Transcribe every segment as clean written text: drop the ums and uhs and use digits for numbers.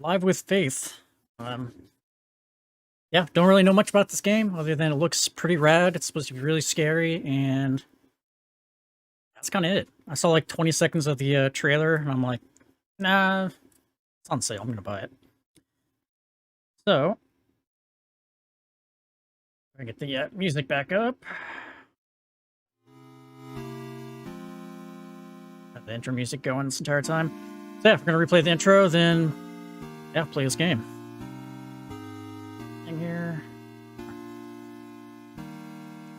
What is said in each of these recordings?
Live with Faith. Yeah, don't really know much about this game other than it looks pretty rad. It's supposed to be really scary, and that's kind of it. I saw like 20 seconds of the trailer, and I'm like, nah, it's on sale. I'm gonna buy it. So, I get the music back up. Have the intro music going this entire time. So yeah, if we're gonna replay the intro, then yeah, play this game. In here,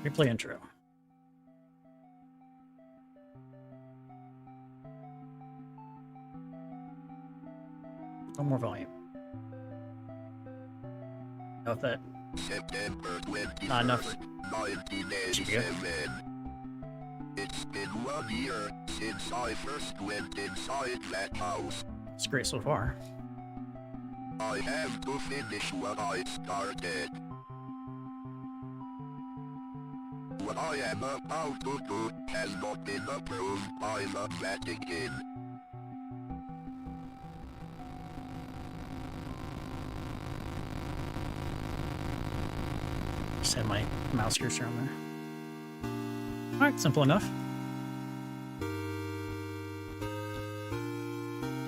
replay intro. No more volume. Not that. Not enough. 1987. It's been 1 year since I first went inside that house. It's great so far. I have to finish what I started. What I am about to do has not been approved by the Vatican. Just had my mouse cursor on there. Alright, simple enough.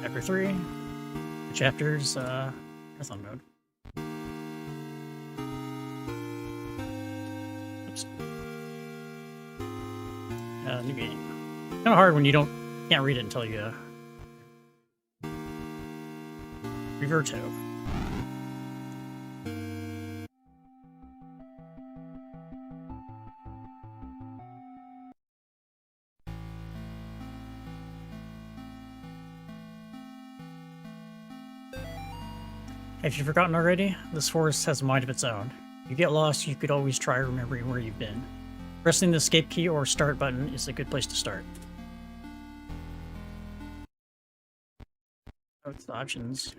Chapter 3. The chapters, marathon mode. Oops. New game. Kind of hard when you can't read it until you Reverto. Have you forgotten already? This forest has a mind of its own. If you get lost, you could always try remembering where you've been. Pressing the escape key or start button is a good place to start. What's the options?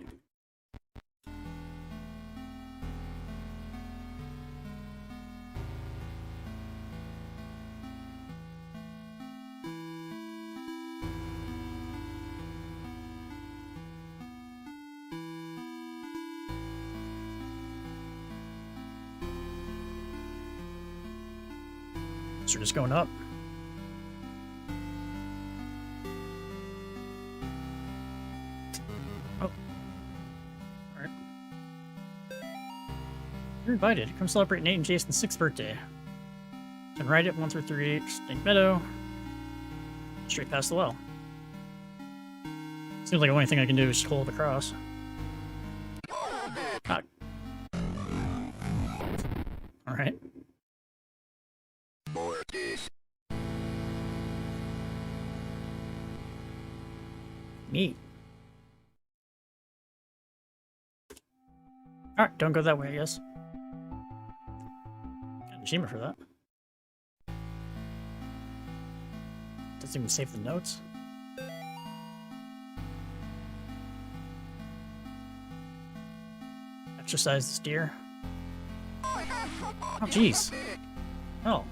So we're just going up. Oh. Alright. You're invited. Come celebrate Nate and Jason's 6th birthday. Turn right at 1338 Stink Meadow. Straight past the well. Seems like the only thing I can do is hold across. Ah. Alright. Neat. Alright, don't go that way, I guess. Got an achievement for that. Doesn't even save the notes. Exercise this deer. Oh, jeez. Oh.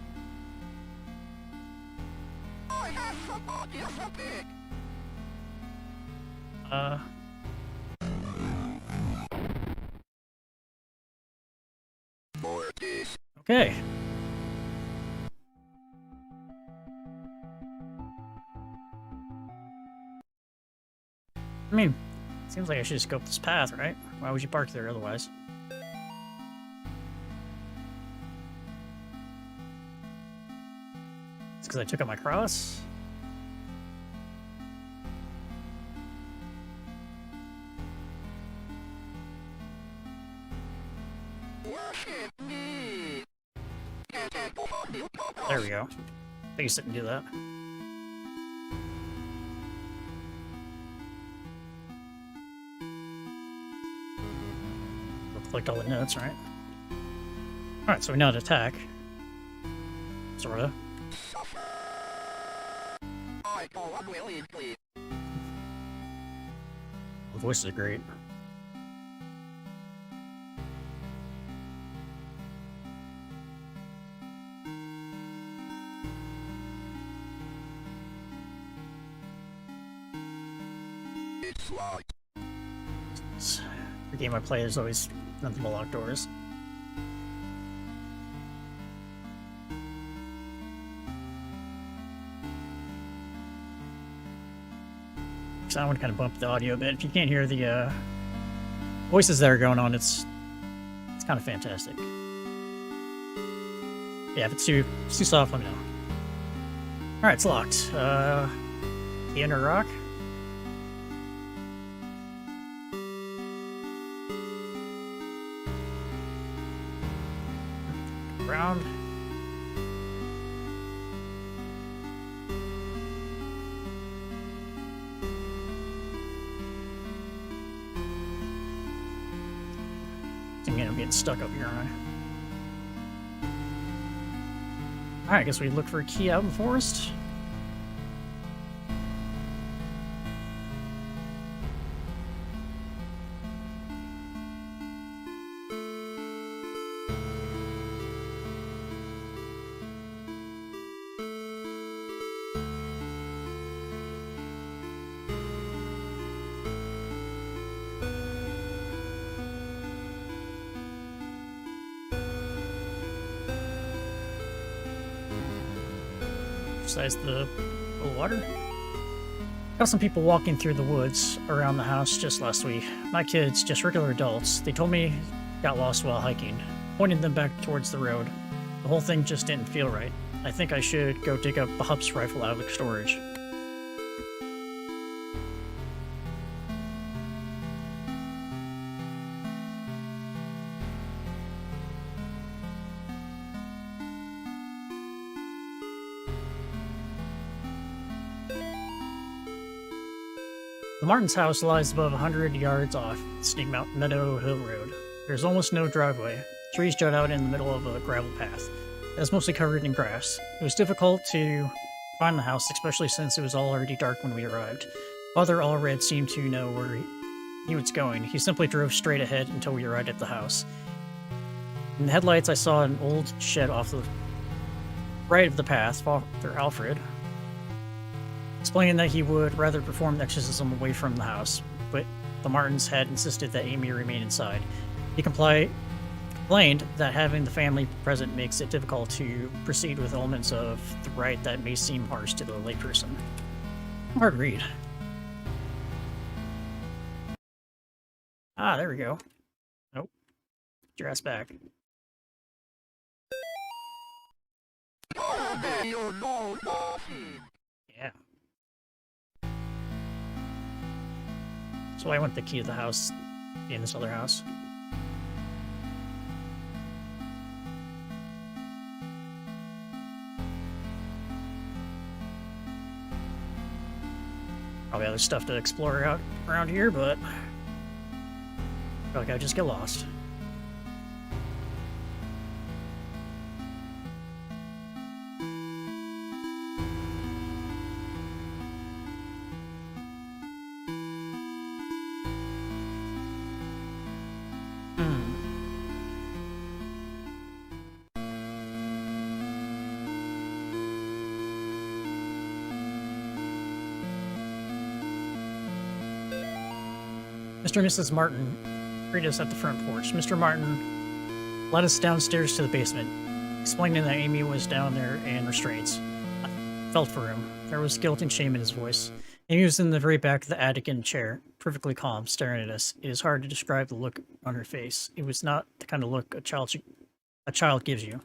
Okay. I mean, seems like I should just go up this path, right? Why would you park there otherwise? It's because I took out my cross? There we go. I used didn't do that. Collect all the notes, right? Alright, so we know how to attack. Sorta. The voices are great. It's The game I play is always nothing but outdoors. So I want to kind of bump the audio a bit. If you can't hear the voices that are going on, it's kind of fantastic. Yeah, if it's too soft, let me know. All right, it's locked. The inner rock. Ground. I'm getting stuck up here, aren't I? Alright, I guess we look for a key out in the forest. Besides the water. Got some people walking through the woods around the house just last week. Not kids, just regular adults. They told me got lost while hiking, pointing them back towards the road. The whole thing just didn't feel right. I think I should go dig up the Hup's rifle out of the storage. The Martins' house lies above 100 yards off Snake Mountain Meadow Hill Road. There's almost no driveway. Trees jut out in the middle of a gravel path. It's mostly covered in grass. It was difficult to find the house, especially since it was already dark when we arrived. Father Allred seemed to know where he was going. He simply drove straight ahead until we arrived at the house. In the headlights, I saw an old shed off the right of the path. Father Alfred explaining that he would rather perform the exorcism away from the house, but the Martins had insisted that Amy remain inside. He complained that having the family present makes it difficult to proceed with elements of the rite that may seem harsh to the layperson. Hard read. Ah, there we go. Nope. Get your ass back. Yeah. So I want the key to the house in this other house. Probably other stuff to explore out around here, but I feel like I just get lost. Mr. and Mrs. Martin greeted us at the front porch. Mr. Martin led us downstairs to the basement, explaining that Amy was down there in restraints. I felt for him. There was guilt and shame in his voice. Amy was in the very back of the attic in a chair, perfectly calm, staring at us. It is hard to describe the look on her face. It was not the kind of look a child gives you.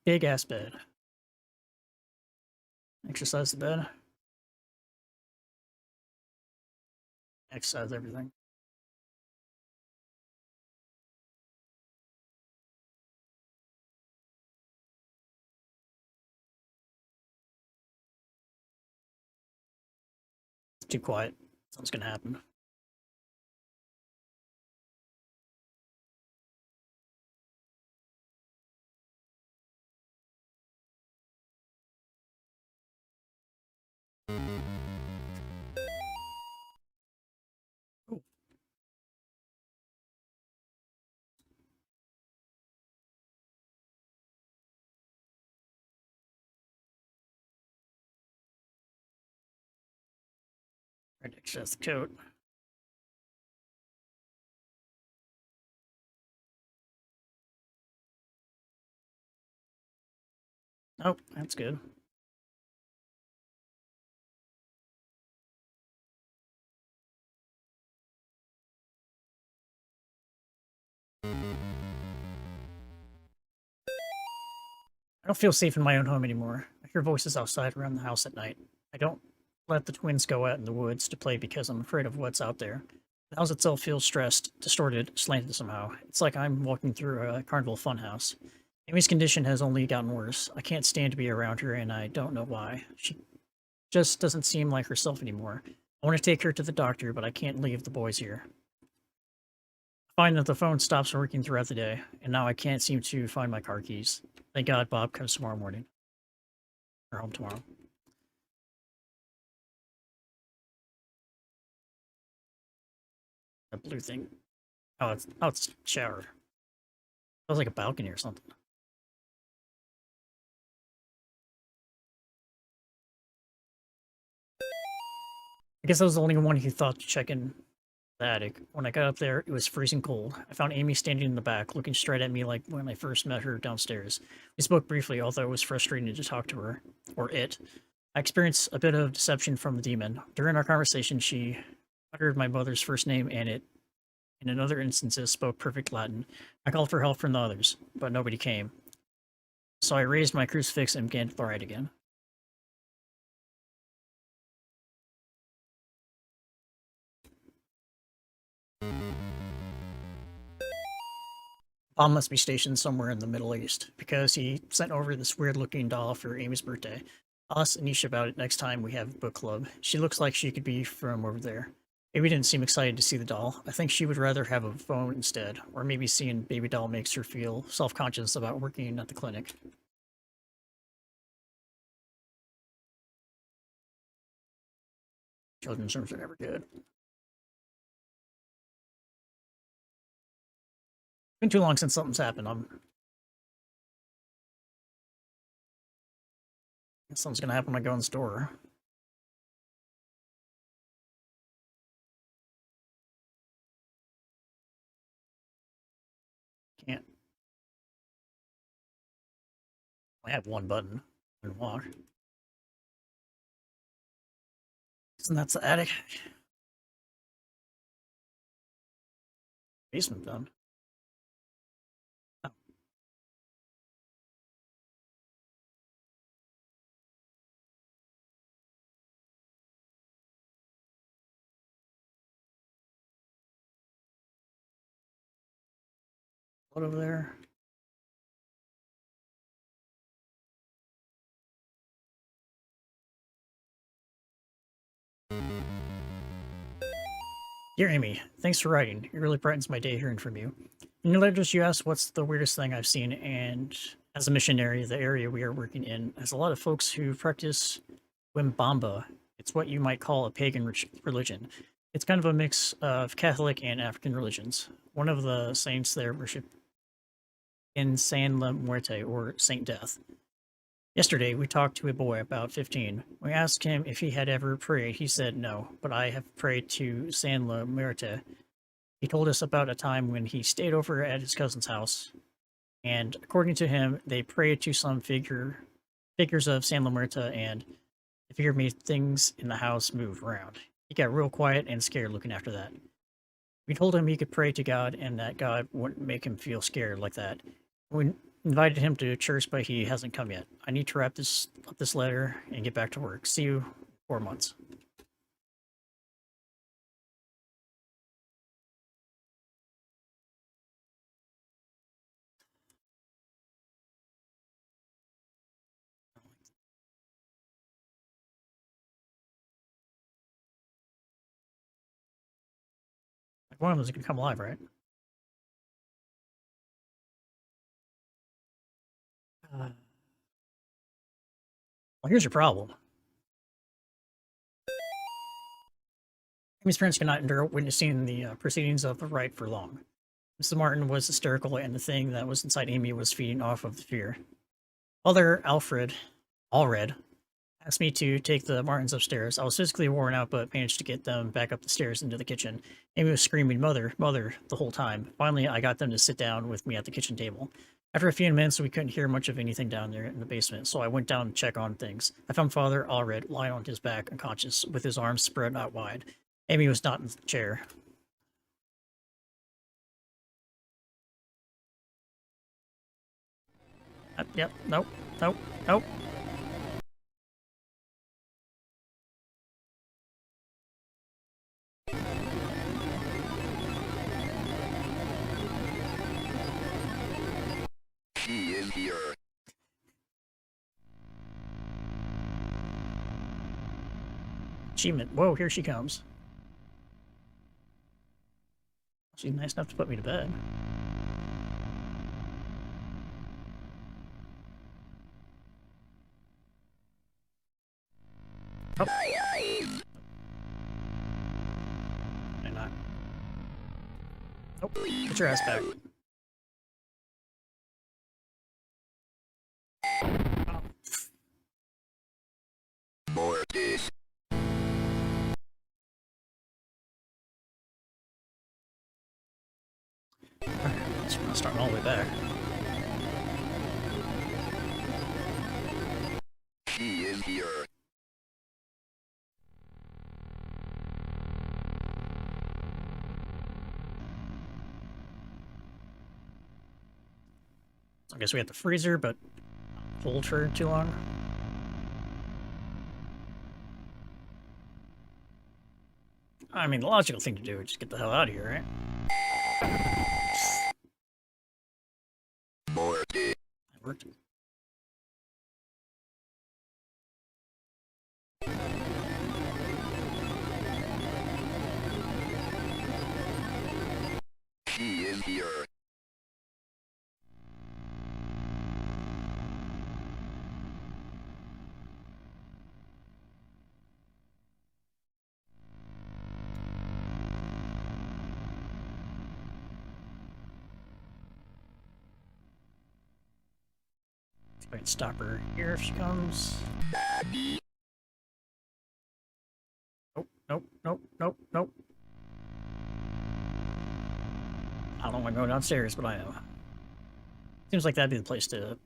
Big ass bed. Exercise the bed. Exercise everything. It's too quiet. Something's gonna happen. Right next to the coat. Oh, that's good. I don't feel safe in my own home anymore. I hear voices outside around the house at night. I don't let the twins go out in the woods to play because I'm afraid of what's out there. The house itself feels stressed, distorted, slanted somehow. It's like I'm walking through a carnival funhouse. Amy's condition has only gotten worse. I can't stand to be around her, and I don't know why. She just doesn't seem like herself anymore. I want to take her to the doctor, but I can't leave the boys here. I find that the phone stops working throughout the day, and now I can't seem to find my car keys. Thank God Bob comes tomorrow morning. Or home tomorrow. That blue thing. Oh, it's shower. Feels like a balcony or something. I guess I was the only one who thought to check in the attic. When I got up there, it was freezing cold. I found Amy standing in the back, looking straight at me like when I first met her downstairs. We spoke briefly, although it was frustrating to talk to her. Or it. I experienced a bit of deception from the demon. During our conversation, she uttered my mother's first name and it, in other instances, spoke perfect Latin. I called for help from the others, but nobody came. So I raised my crucifix and began to write again. Bob must be stationed somewhere in the Middle East, because he sent over this weird-looking doll for Amy's birthday. I'll ask Anisha about it next time we have book club. She looks like she could be from over there. Amy didn't seem excited to see the doll. I think she would rather have a phone instead, or maybe seeing baby doll makes her feel self-conscious about working at the clinic. Children's rooms are never good. Been too long since something's happened. Something's gonna happen when I go in the store. Can't. I have one button and walk. Isn't that the attic? Basement done. Oh, what over there? Dear Amy, thanks for writing. It really brightens my day hearing from you. In your letters, you asked what's the weirdest thing I've seen, and as a missionary, the area we are working in has a lot of folks who practice Wimbamba. It's what you might call a pagan religion. It's kind of a mix of Catholic and African religions. One of the saints there worship in San La Muerte, or Saint Death. Yesterday, we talked to a boy about 15. We asked him if he had ever prayed. He said no, but I have prayed to San La Muerte. He told us about a time when he stayed over at his cousin's house, and according to him, they prayed to some figures of San La Muerte, and the figure made things in the house move around. He got real quiet and scared looking after that. We told him he could pray to God and that God wouldn't make him feel scared like that. We invited him to church, but he hasn't come yet. I need to wrap up this letter and get back to work. See you in 4 months. Like one of them is gonna come alive, right? Well, here's your problem. Amy's parents cannot endure witnessing the proceedings of the rite for long. Mrs. Martin was hysterical, and the thing that was inside Amy was feeding off of the fear. Father Allred asked me to take the Martins upstairs. I was physically worn out, but managed to get them back up the stairs into the kitchen. Amy was screaming, "Mother, mother," the whole time. Finally, I got them to sit down with me at the kitchen table. After a few minutes, we couldn't hear much of anything down there in the basement, so I went down to check on things. I found Father Allred lying on his back, unconscious, with his arms spread out wide. Amy was not in the chair. Yep, nope, nope, nope. She is here. Achievement. Whoa, here she comes. She's nice enough to put me to bed. Oh. And not. Oh, get your ass back. Oh. Mortis. It's starting all the way back. She is here. So I guess we have the freezer, but hold for too long. I mean, the logical thing to do is just get the hell out of here, right? Mortis. That worked. She is here. See if I can stop her here if she comes. Nope, nope, nope, nope, nope. I don't want to go downstairs, but I am. Seems like that'd be the place to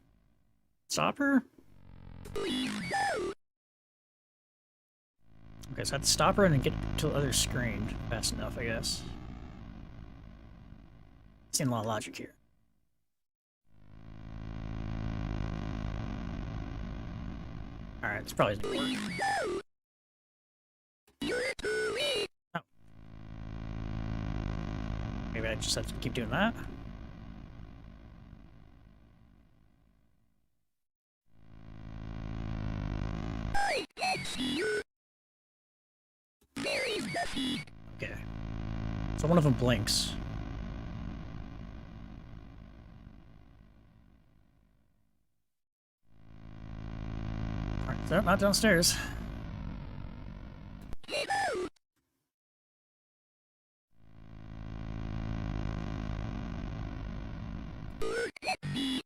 stop her. Okay, so I have to stop her and then get to the other screen fast enough, I guess. Seeing a lot of logic here. Alright, it's probably gonna work. Oh. Maybe I just have to keep doing that. I can see you. There is nothing. Okay. So one of them blinks. Alright, so not downstairs. Get out. Look at me.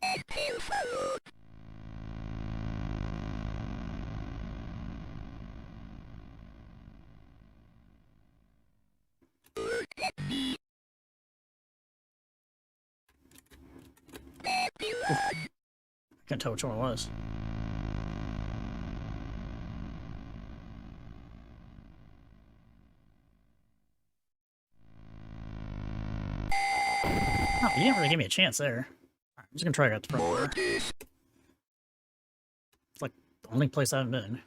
And pale followed. Look at me. Babylon. I can't tell which one it was. Oh, you didn't really give me a chance there. Alright, I'm just gonna try to get the front door. Mortis. It's like the only place I haven't been.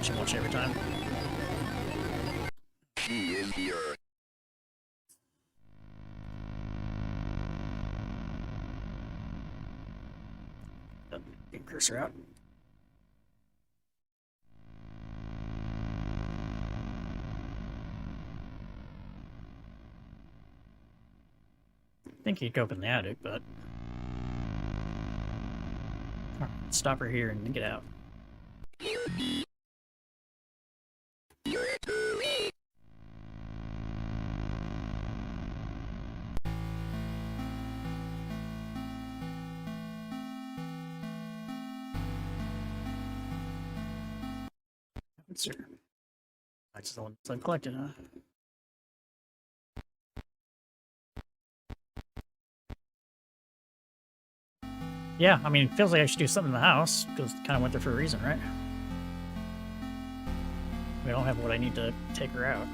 Should watch it every time. She is here. Get cursor out. I think he'd go up in the attic, but alright, stop her here and get out. You're too weak. That's your. That's the one I've collected, huh? Yeah, I mean, it feels like I should do something in the house, because kind of went there for a reason, right? We don't have what I need to take her out.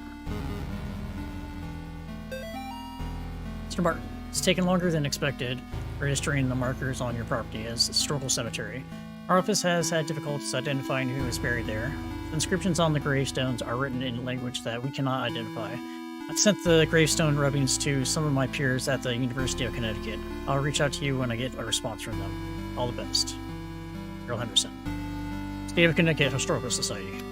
Mr. Martin, it's taken longer than expected registering the markers on your property as a historical cemetery. Our office has had difficulties identifying who is buried there. The inscriptions on the gravestones are written in language that we cannot identify. I've sent the gravestone rubbings to some of my peers at the University of Connecticut. I'll reach out to you when I get a response from them. All the best. Earl Henderson. State of Connecticut Historical Society.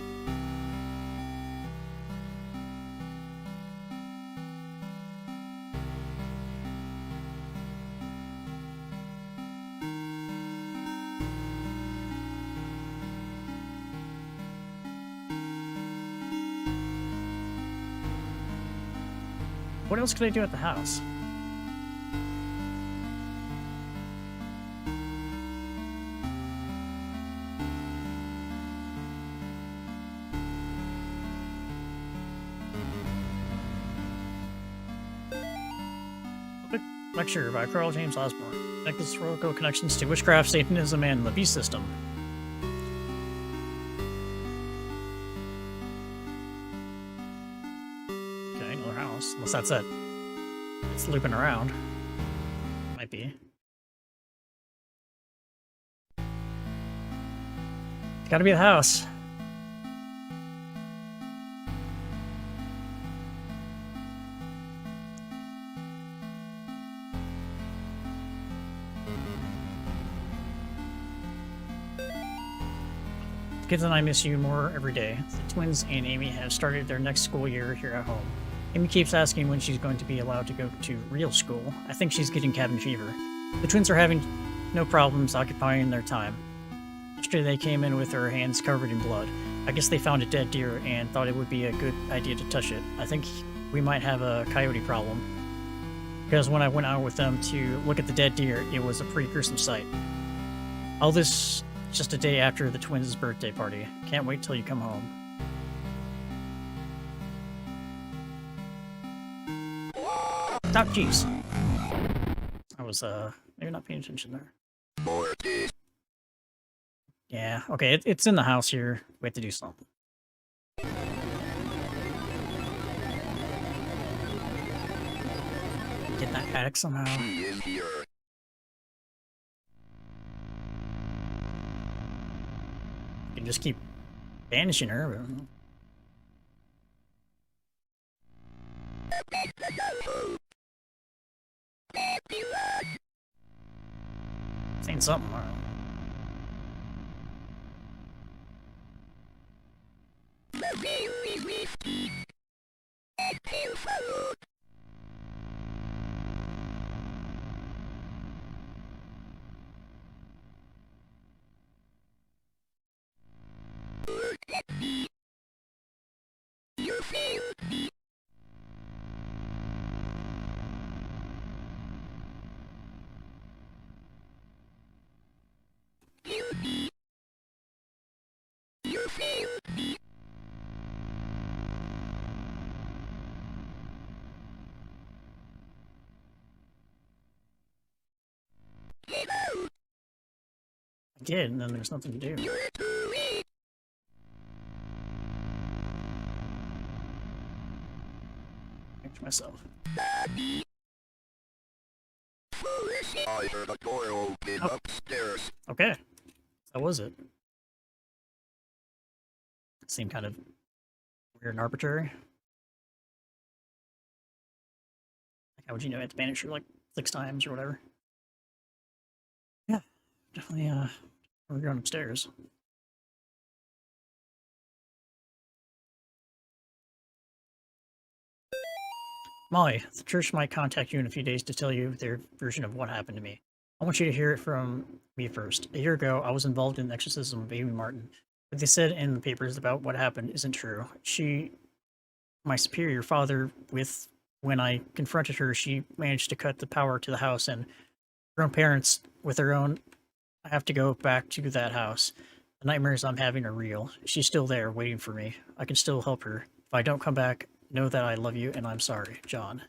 What else could I do at the house? Lecture by Carl James Osborne. Connect historical connections to witchcraft, Satanism, and the beast system. Okay, another house. Unless that's it. It's looping around. Might be. It's gotta be the house. Kids and I miss you more every day. The twins and Amy have started their next school year here at home. Amy keeps asking when she's going to be allowed to go to real school. I think she's getting cabin fever. The twins are having no problems occupying their time. Yesterday they came in with their hands covered in blood. I guess they found a dead deer and thought it would be a good idea to touch it. I think we might have a coyote problem. Because when I went out with them to look at the dead deer, it was a pretty gruesome sight. All this just a day after the twins' birthday party. Can't wait till you come home. Oh, jeez. I was, maybe not paying attention there. Yeah, okay, it's in the house here. We have to do something. Get that attic somehow. She is here. You can just keep banishing her. Saying something. I don't know. I did, and then there's nothing to do. Catch myself. I heard a door open upstairs. Okay. That was it. It seemed kind of weird and arbitrary. Like, how would you know I had to banish her like 6 times or whatever? Yeah, definitely, we're going upstairs. Molly, the church might contact you in a few days to tell you their version of what happened to me. I want you to hear it from me first. A year ago, I was involved in the exorcism of Amy Martin. What they said in the papers about what happened isn't true. My superior father, when I confronted her, she managed to cut the power to the house, and her own parents, with their own, I have to go back to that house. The nightmares I'm having are real. She's still there, waiting for me. I can still help her. If I don't come back, know that I love you and I'm sorry, John.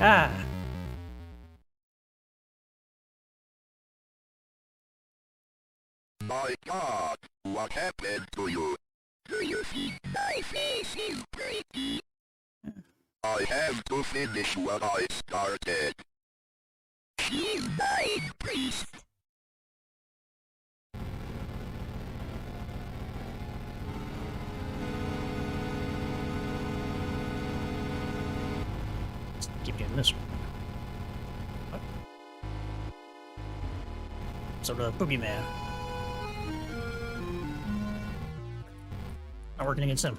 Ah! My God, what happened to you? Do you think my face is pretty? I have to finish what I started. She's my priest. Let's keep doing this one. What? So the boogeyman. Not working against him.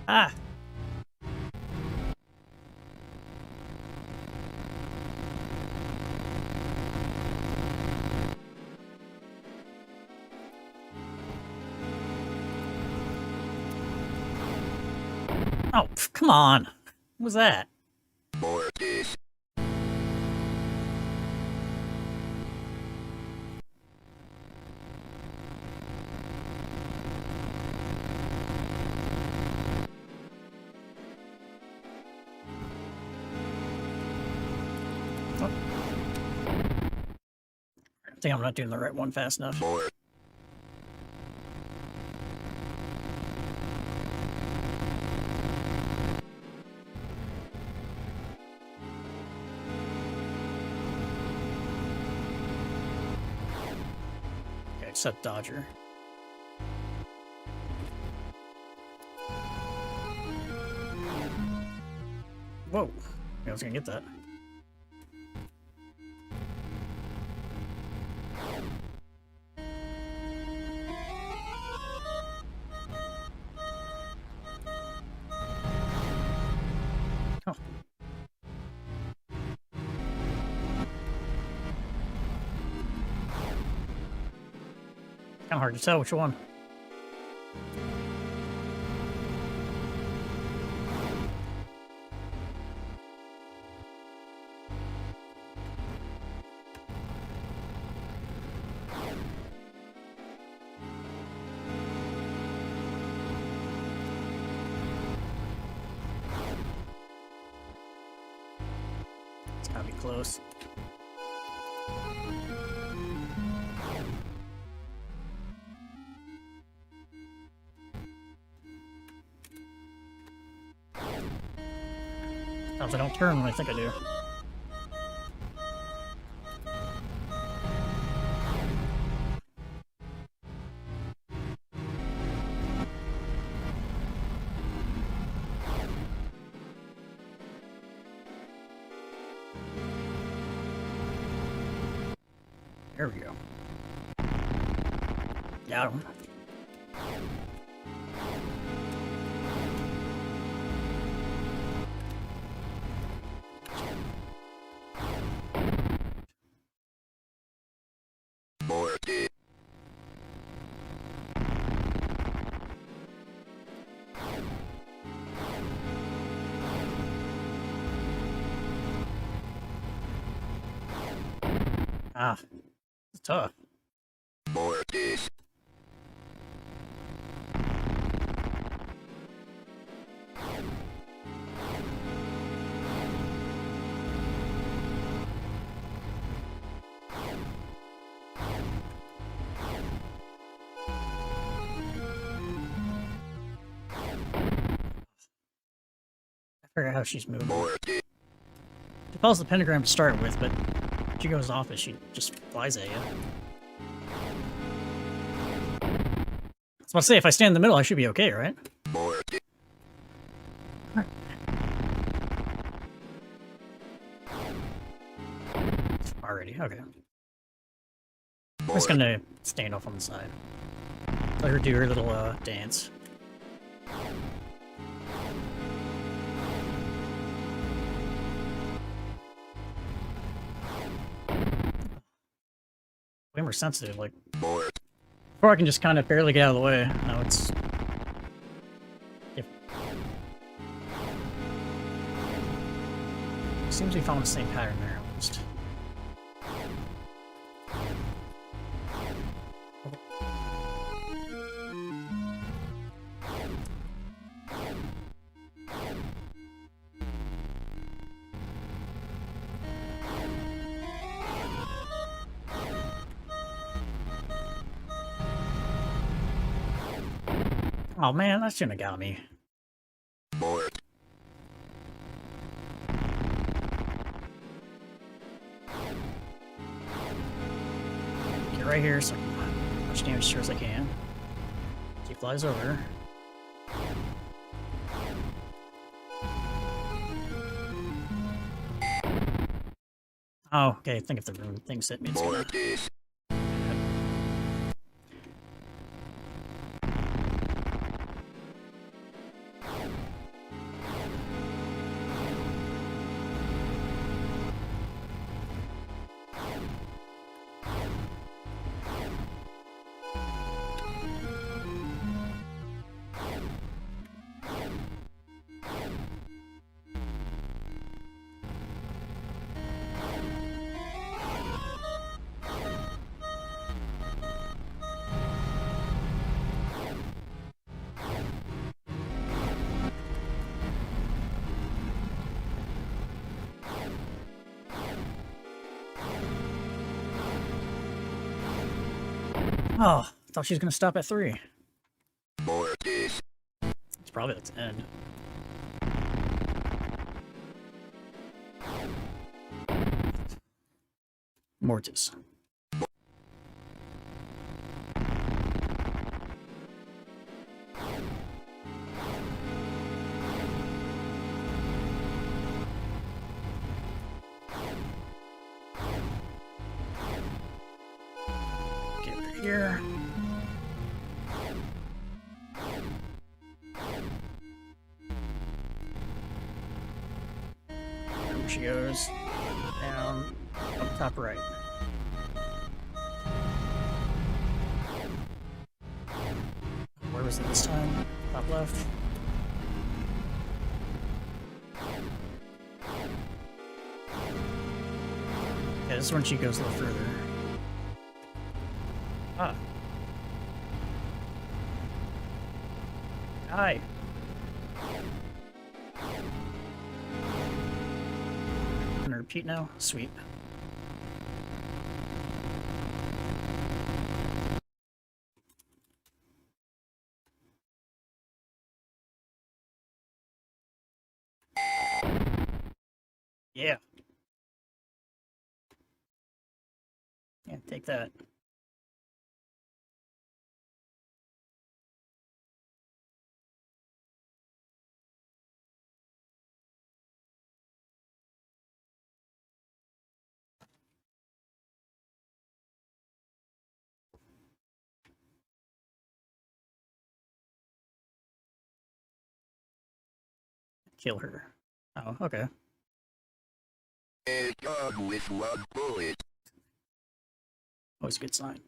Ah! Oh, come on. What was that? Mortis. I think I'm not doing the right one fast enough. More. Okay, except Dodger. Whoa. I was gonna get that. Oh. Kinda hard to tell which one. It's gotta be close. Sometimes I don't turn when I think I do. There we go. Yeah, I don't know. Mortis. Ah, it's tough. Mortis. I forget how she's moving. Mortis. She follows the pentagram to start with, but she goes off as she just flies at you. I was about to say, if I stand in the middle, I should be okay, right? Mortis. Already, okay. I'm just gonna stand off on the side. Let her do her little, dance. way more sensitive. Like, more, before I can just kind of barely get out of the way. Now it's... Seems we found the same pattern there, at least. Oh man, that shouldn't have got me. more, Get right here so I can as much damage sure as I can. He flies over. Oh, okay, think if the rune things hit me, it's more gonna... this, Oh, I thought she was gonna stop at 3. more this, It's probably at the end. Mortis. Get over here. There she goes. Down, up top right. Where was it this time? Top left. Yeah, this is when she goes a little further. Ah. Hi. Gonna repeat now? Sweet. Yeah. Yeah, take that. Kill her. Oh, okay. a gun with one bullet, Always a good sign.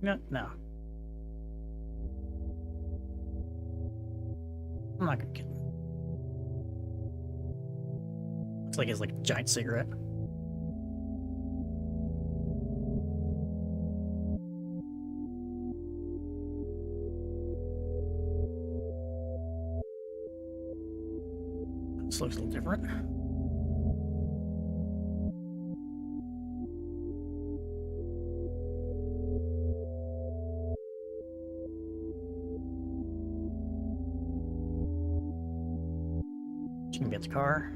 No, no. I'm not gonna kill him. Looks like he has like a giant cigarette. This looks a little different. She can get the car.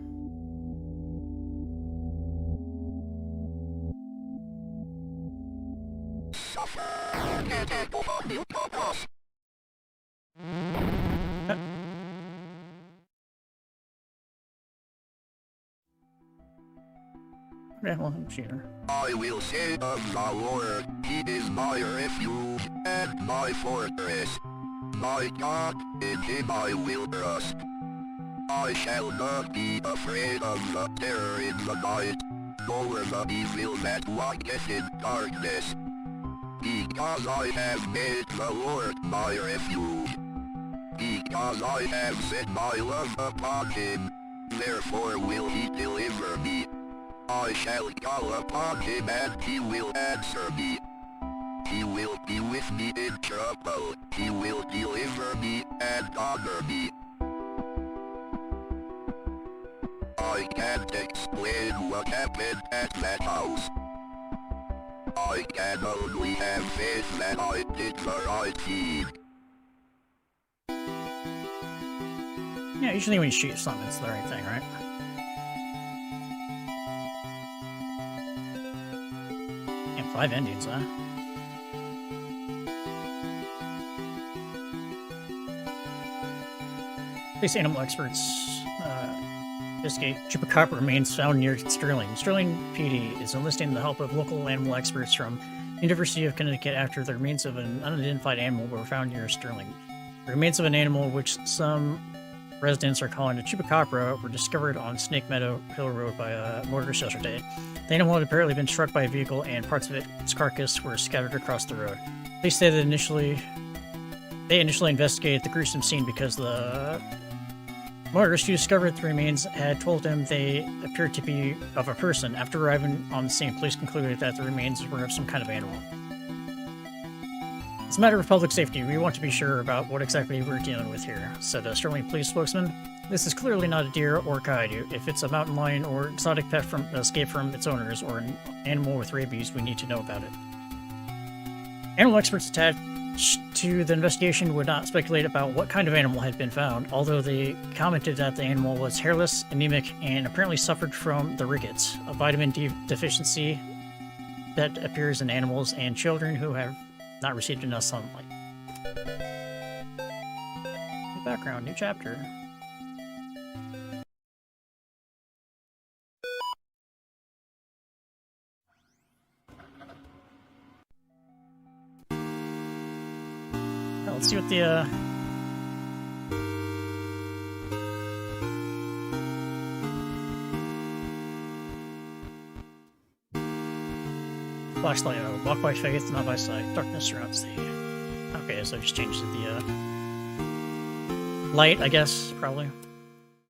Okay, well, I'm shooting her. I will say of the Lord, He is my refuge and my fortress. My God, in Him I will trust. I shall not be afraid of the terror in the night, over the evil that walketh in darkness. Because I have made the Lord my refuge. Because I have set my love upon him, therefore will he deliver me. I shall call upon him and he will answer me. He will be with me in trouble. He will deliver me and honor me. I can't explain what happened at that house. I can only have faith that I did the right thing. Yeah, usually when you shoot something, it's the right thing, right? And 5 endings, huh? These animal experts investigate chupacabra remains found near Sterling. Sterling PD is enlisting the help of local animal experts from University of Connecticut after the remains of an unidentified animal were found near Sterling. The remains of an animal which some residents are calling a chupacabra were discovered on Snake Meadow Hill Road by a motorist yesterday. The animal had apparently been struck by a vehicle and parts of its carcass were scattered across the road. Police say that they initially investigated the gruesome scene because the motorist who discovered the remains had told him they appeared to be of a person. After arriving on the scene, police concluded that the remains were of some kind of animal. It's a matter of public safety. We want to be sure about what exactly we're dealing with here, said a Sterling police spokesman. This is clearly not a deer or coyote. If it's a mountain lion or exotic pet from escaped from its owners or an animal with rabies, we need to know about it. Animal experts attached to the investigation would not speculate about what kind of animal had been found, although they commented that the animal was hairless, anemic, and apparently suffered from the rickets, a vitamin D deficiency that appears in animals and children who have not received enough sunlight. New background, new chapter. Well, let's see what the flashlight. Walk by faith, not by sight. Darkness surrounds thee. Okay, so I just changed the light, I guess, probably.